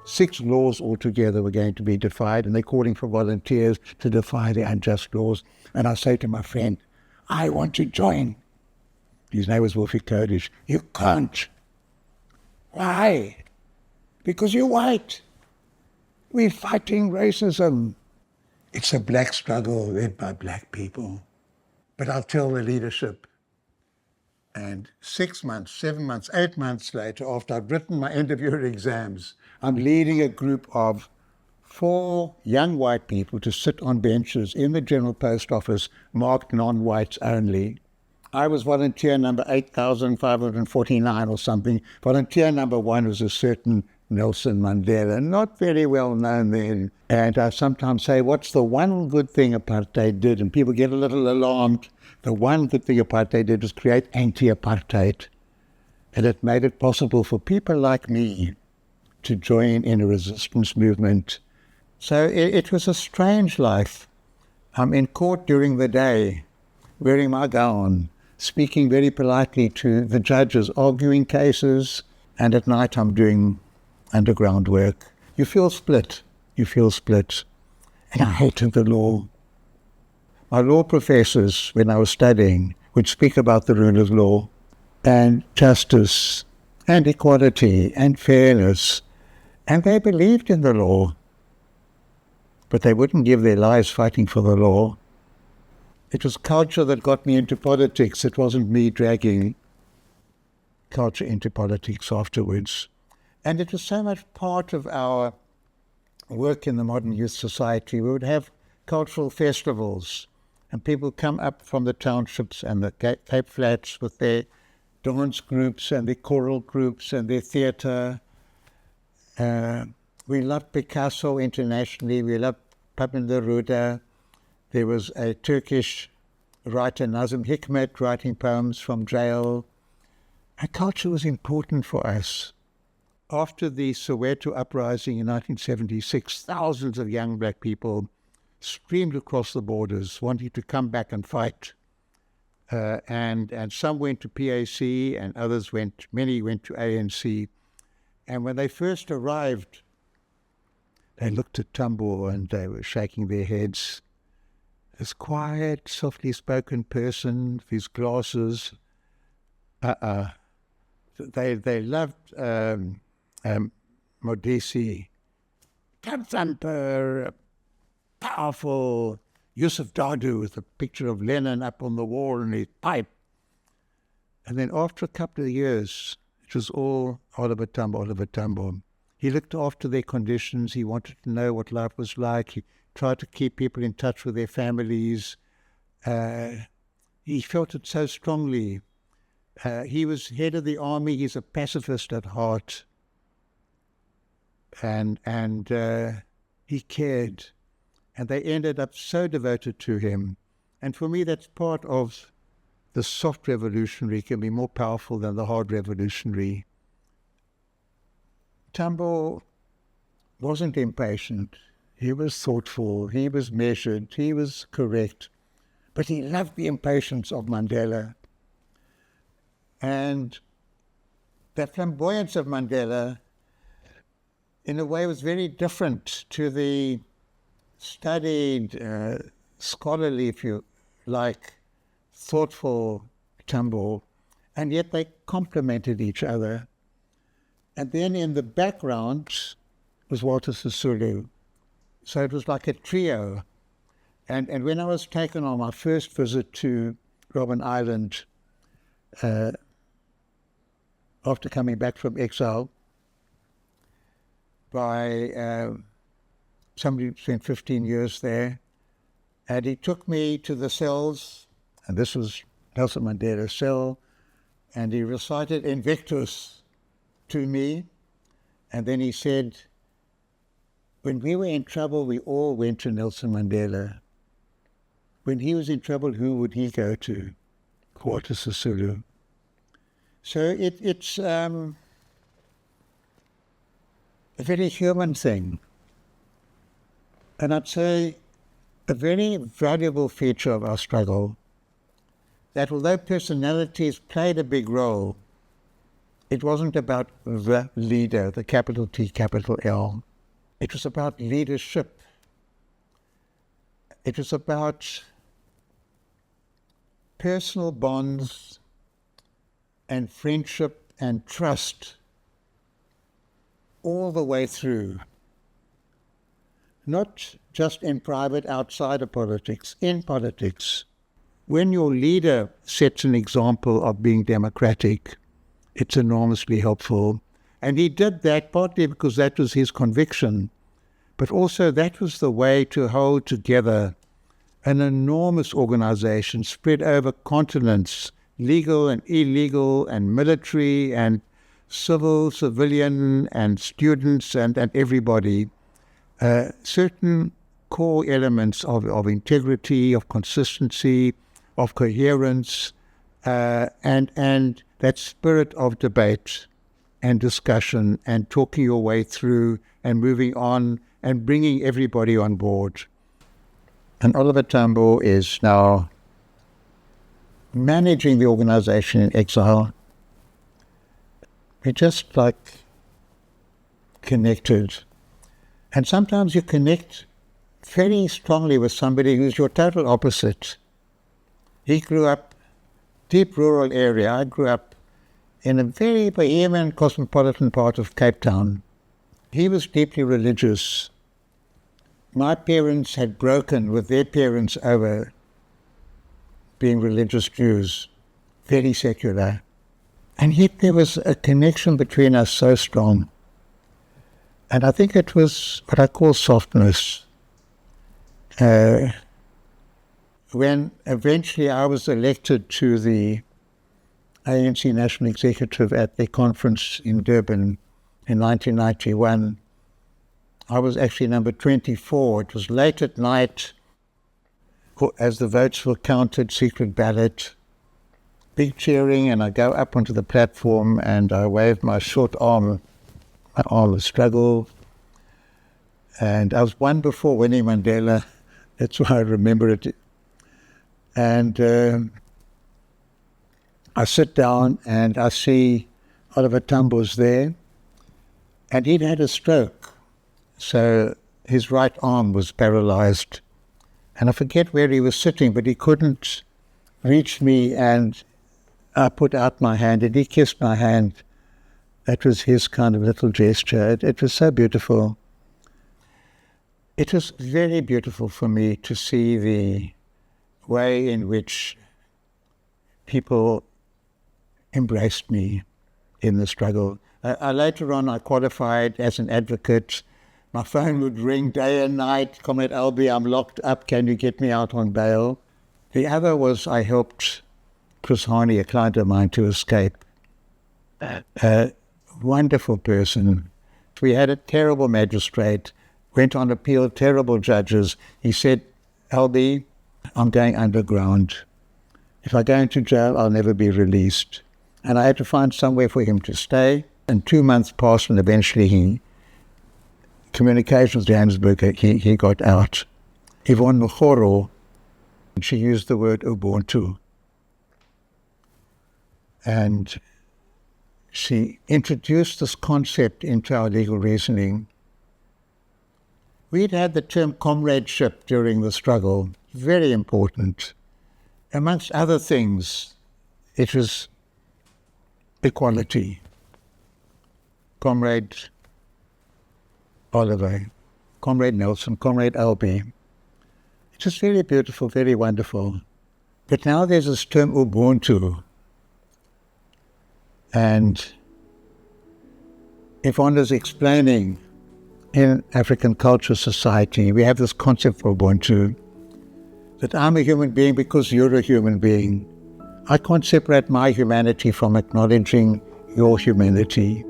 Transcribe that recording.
6 laws altogether were going to be defied, and they're calling for volunteers to defy the unjust laws. And I say to my friend, I want to join. His name was Wolfie Kodesh. You can't. Why? Because you're white. We're fighting racism. It's a black struggle led by black people. But I'll tell the leadership. And 6 months, 7 months, 8 months later, after I'd written my end of year exams, I'm leading a group of 4 young white people to sit on benches in the General Post Office marked non-whites only. I was volunteer number 8,549 or something. Volunteer number 1 was a certain Nelson Mandela, not very well known then. And I sometimes say, what's the one good thing apartheid did? And people get a little alarmed. The one good thing apartheid did was create anti-apartheid. And it made it possible for people like me to join in a resistance movement. So it was a strange life. I'm in court during the day, wearing my gown, speaking very politely to the judges, arguing cases, and at night I'm doing underground work. You feel split. And I hated the law. My law professors, when I was studying, would speak about the rule of law and justice and equality and fairness, and they believed in the law, but they wouldn't give their lives fighting for the law. It was culture that got me into politics. It wasn't me dragging culture into politics afterwards. And it was so much part of our work in the modern youth society. We would have cultural festivals, and people come up from the townships and the Cape Flats with their dance groups and their choral groups and their theatre. We loved Picasso internationally. We loved Pablo Neruda. There was a Turkish writer, Nazım Hikmet, writing poems from jail. And culture was important for us. After the Soweto uprising in 1976, thousands of young black people streamed across the borders, wanting to come back and fight. And some went to PAC, and many went to ANC. And when they first arrived, they looked at Tambo and they were shaking their heads. This quiet, softly spoken person with his glasses. They loved Modesi, thumper, powerful Yusuf Dadu with a picture of Lenin up on the wall and his pipe. And then after a couple of years, it was all Oliver Tambo. He looked after their conditions. He wanted to know what life was like. He tried to keep people in touch with their families. He felt it so strongly. He was head of the army. He's a pacifist at heart. And he cared. And they ended up so devoted to him. And for me, that's part of the soft revolutionary can be more powerful than the hard revolutionary. Tambo wasn't impatient. He was thoughtful. He was measured. He was correct. But he loved the impatience of Mandela. And that flamboyance of Mandela, in a way, was very different to the studied, scholarly, if you like, thoughtful Tambo, and yet they complemented each other. And then in the background was Walter Sisulu. So it was like a trio. And when I was taken on my first visit to Robben Island, after coming back from exile, by somebody who spent 15 years there, and he took me to the cells, and this was Nelson Mandela's cell, and he recited Invictus to me, and then he said, when we were in trouble, we all went to Nelson Mandela. When he was in trouble, who would he go to? Walter Sisulu. So it's a very human thing. And I'd say a very valuable feature of our struggle, that although personalities played a big role, It wasn't about the leader, the capital T, capital L. It was about leadership. It was about personal bonds and friendship and trust all the way through. Not just in private, outside of politics, in politics. When your leader sets an example of being democratic, it's enormously helpful. And he did that partly because that was his conviction, but also that was the way to hold together an enormous organization spread over continents, legal and illegal and military and civil, civilian and students and everybody. Certain core elements of integrity, of consistency, of coherence, and that spirit of debate and discussion and talking your way through and moving on and bringing everybody on board. And Oliver Tambo is now managing the organization in exile. We're just like connected. And sometimes you connect very strongly with somebody who's your total opposite. He grew up deep rural area. I grew up in a very bohemian, cosmopolitan part of Cape Town. He was deeply religious. My parents had broken with their parents over being religious Jews, very secular. And yet there was a connection between us so strong. And I think it was what I call softness. When eventually I was elected to the ANC National Executive at the conference in Durban in 1991, I was actually number 24. It was late at night as the votes were counted, secret ballot, big cheering, and I go up onto the platform and I wave my short arm. My arm was struggle. And I was one before winning Mandela. That's why I remember it. And I sit down and I see Oliver Tambo's there. And he'd had a stroke. So his right arm was paralyzed. And I forget where he was sitting, but he couldn't reach me. And I put out my hand and he kissed my hand. That was his kind of little gesture. It was so beautiful. It was very beautiful for me to see the way in which people embraced me in the struggle. Later on, I qualified as an advocate. My phone would ring day and night. Comrade Albie, I'm locked up. Can you get me out on bail? The other was I helped Chris Harney, a client of mine, to escape. A wonderful person. We had a terrible magistrate, went on appeal, terrible judges. He said, Albie, I'm going underground. If I go into jail, I'll never be released. And I had to find somewhere for him to stay. And 2 months passed, and eventually communications to Johannesburg, he got out. Yvonne Mokgoro, she used the word ubuntu. And she introduced this concept into our legal reasoning. We'd had the term comradeship during the struggle, very important. Amongst other things, it was equality. Comrade Oliver, Comrade Nelson, Comrade Albie. It's just very beautiful, very wonderful. But now there's this term ubuntu. And Yvonne is explaining in African culture society, we have this concept for ubuntu, that I'm a human being because you're a human being. I can't separate my humanity from acknowledging your humanity.